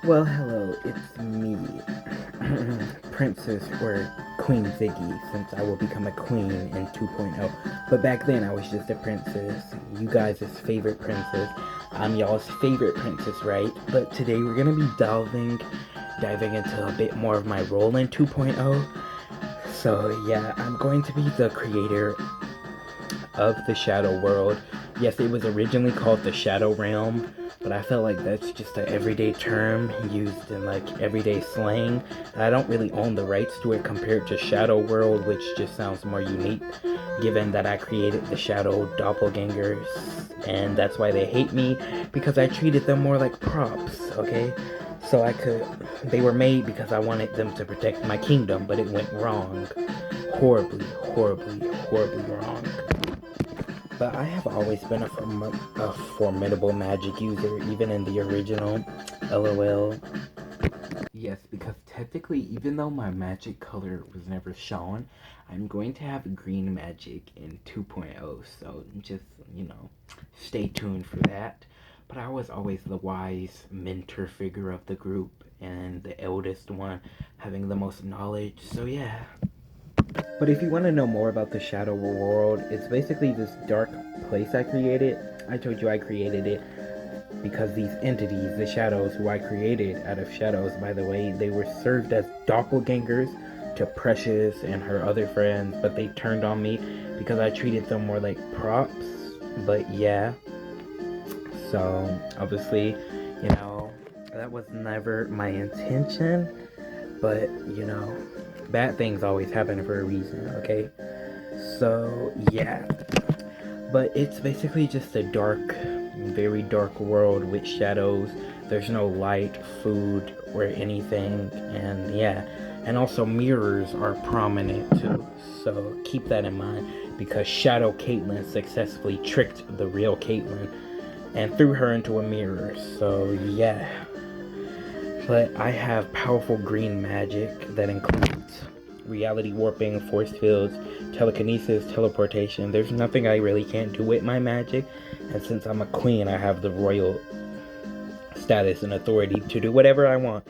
Well, hello, it's me, Princess or Queen Ziggy, since I will become a queen in 2.0. But back then, I was just a princess, you guys' favorite princess. I'm y'all's favorite princess, right? But today we're gonna be diving into a bit more of my role in 2.0. So yeah, I'm going to be the creator of the Shadow World. Yes, it was originally called the Shadow Realm, but I felt like that's just an everyday term used in like everyday slang. And I don't really own the rights to it compared to Shadow World, which just sounds more unique, given that I created the Shadow Doppelgangers, and that's why they hate me, because I treated them more like props, okay? So they were made because I wanted them to protect my kingdom, but it went wrong. Horribly, horribly, horribly wrong. But I have always been a formidable magic user, even in the original. LOL. Yes, because technically, even though my magic color was never shown, I'm going to have green magic in 2.0, so just, stay tuned for that. But I was always the wise mentor figure of the group, and the eldest one, having the most knowledge, so yeah. But if you want to know more about the Shadow World, it's basically this dark place I created. I told you I created it because these entities, the shadows who I created out of shadows, by the way, they were served as doppelgangers to Precious and her other friends, but they turned on me because I treated them more like props. But yeah, so obviously, that was never my intention, but bad things always happen for a reason, okay? So, yeah. But it's basically just a dark, very dark world with shadows. There's no light, food, or anything. And yeah. And also, mirrors are prominent too. So, keep that in mind. Because Shadow Caitlyn successfully tricked the real Caitlyn and threw her into a mirror. So, yeah. But I have powerful green magic that includes reality warping, force fields, telekinesis, teleportation. There's nothing I really can't do with my magic, and since I'm a queen, I have the royal status and authority to do whatever I want,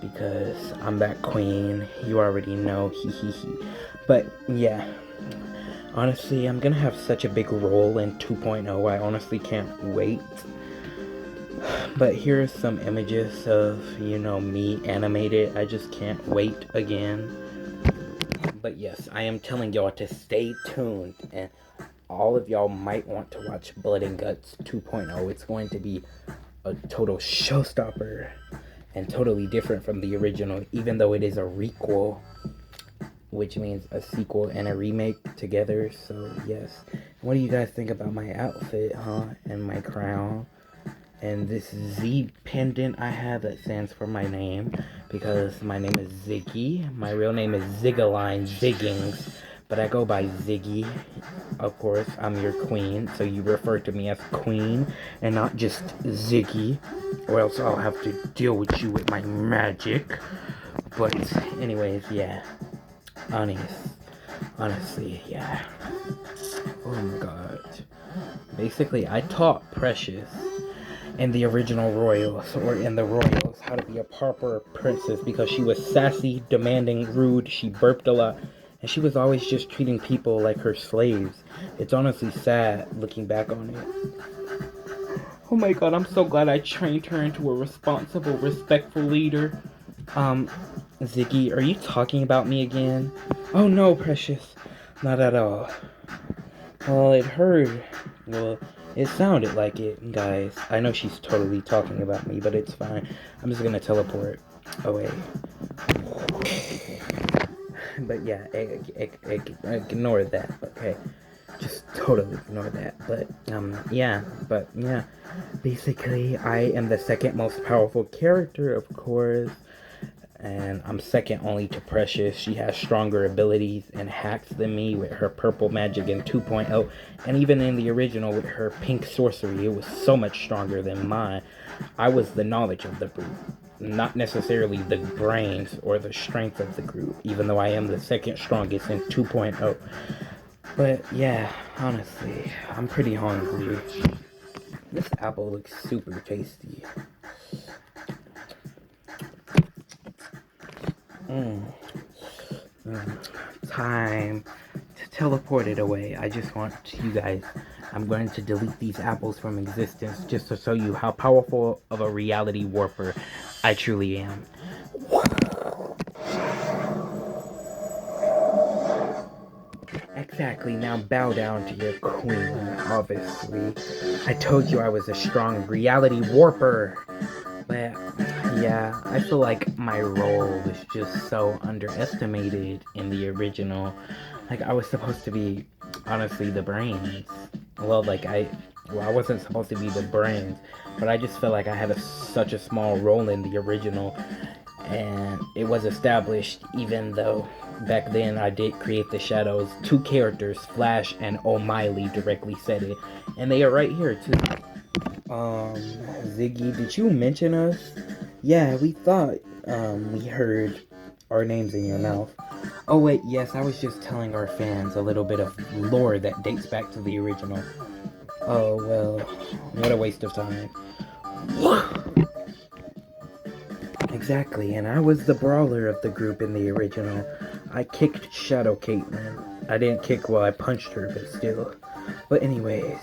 because I'm that queen. You already know, hee hee hee. But yeah, honestly, I'm gonna have such a big role in 2.0. I honestly can't wait. But here's some images of, me animated. I just can't wait again. But yes, I am telling y'all to stay tuned, and all of y'all might want to watch Blood and Guts 2.0. It's going to be a total showstopper and totally different from the original, even though it is a requel, which means a sequel and a remake together. So yes, what do you guys think about my outfit, huh? And my crown? And this Z pendant I have that stands for my name, because my name is Ziggy. My real name is Ziggy'S, but I go by Ziggy. Of course, I'm your queen, so you refer to me as queen and not just Ziggy, or else I'll have to deal with you with my magic. But anyways, yeah. Honestly, yeah. Oh my god. Basically, I taught Precious in the original Royals, or in the Royals, how to be a proper princess, because she was sassy, demanding, rude, she burped a lot, and she was always just treating people like her slaves. It's honestly sad looking back on it. Oh my god, I'm so glad I trained her into a responsible, respectful leader. Ziggy, are you talking about me again? Oh no, Precious. Not at all. Well, well, it sounded like it, guys. I know she's totally talking about me, but it's fine. I'm just gonna teleport away. But yeah, ignore that, okay? Just totally ignore that. But yeah. Basically, I am the second most powerful character, of course. And I'm second only to Precious. She has stronger abilities and hacks than me with her purple magic in 2.0, and even in the original with her pink sorcery, it was so much stronger than mine. I was the knowledge of the group, not necessarily the brains or the strength of the group, even though I am the second strongest in 2.0. But yeah, honestly, I'm pretty hungry. This apple looks super tasty. Mm. Time to teleport it away. I just want you guys. I'm going to delete these apples from existence just to show you how powerful of a reality warper I truly am. Exactly, now bow down to your queen, obviously. I told you I was a strong reality warper. But yeah, I feel like my role was just so underestimated in the original. Like I was supposed to be honestly the brains. Well, I wasn't supposed to be the brains, but I just felt like I had such a small role in the original, and it was established even though back then I did create the shadows. Two characters, Flash and O'Malley, directly said it, and they are right here too. Ziggy, did you mention us? Yeah, we thought, we heard our names in your mouth. Oh, wait, yes, I was just telling our fans a little bit of lore that dates back to the original. Oh, well, what a waste of time. Exactly, and I was the brawler of the group in the original. I kicked Shadow Caitlyn. I didn't kick while I punched her, but still. But anyways.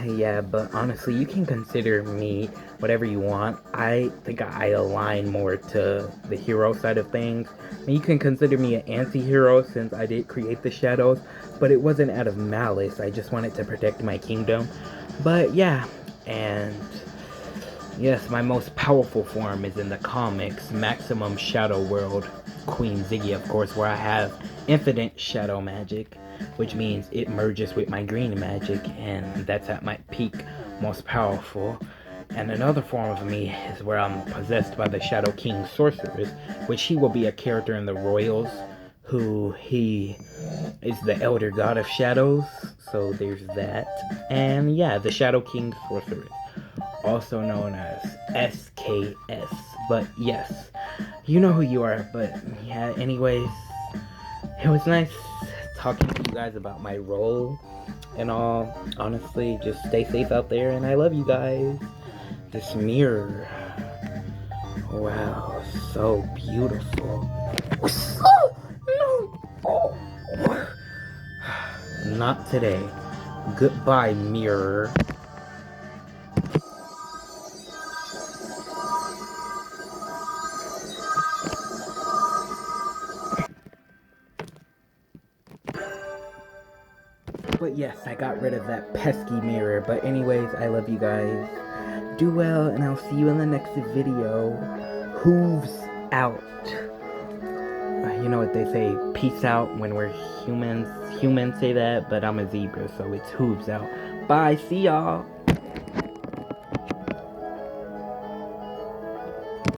Yeah, but honestly, you can consider me whatever you want. I think I align more to the hero side of things. I mean, you can consider me an anti-hero since I did create the shadows, but it wasn't out of malice. I just wanted to protect my kingdom. But yeah, and yes, my most powerful form is in the comics, Maximum Shadow World, Queen Ziggy, of course, where I have infinite shadow magic, which means it merges with my green magic, and that's at my peak, most powerful. And another form of me is where I'm possessed by the Shadow King Sorceress, which he will be a character in the Royals, who he is the Elder God of Shadows, so there's that. And yeah, the Shadow King Sorceress, also known as SKS. But yes, you know who you are. But yeah, anyways, it was nice talking to you guys about my role and all. Honestly, just stay safe out there, and I love you guys. This mirror, wow, so beautiful. Oh, no. Oh. Not today. Goodbye, mirror. But yes, I got rid of that pesky mirror. But anyways, I love you guys. Do well, and I'll see you in the next video. Hooves out. You know what they say, peace out when we're humans. Humans say that, but I'm a zebra, so it's hooves out. Bye, see y'all.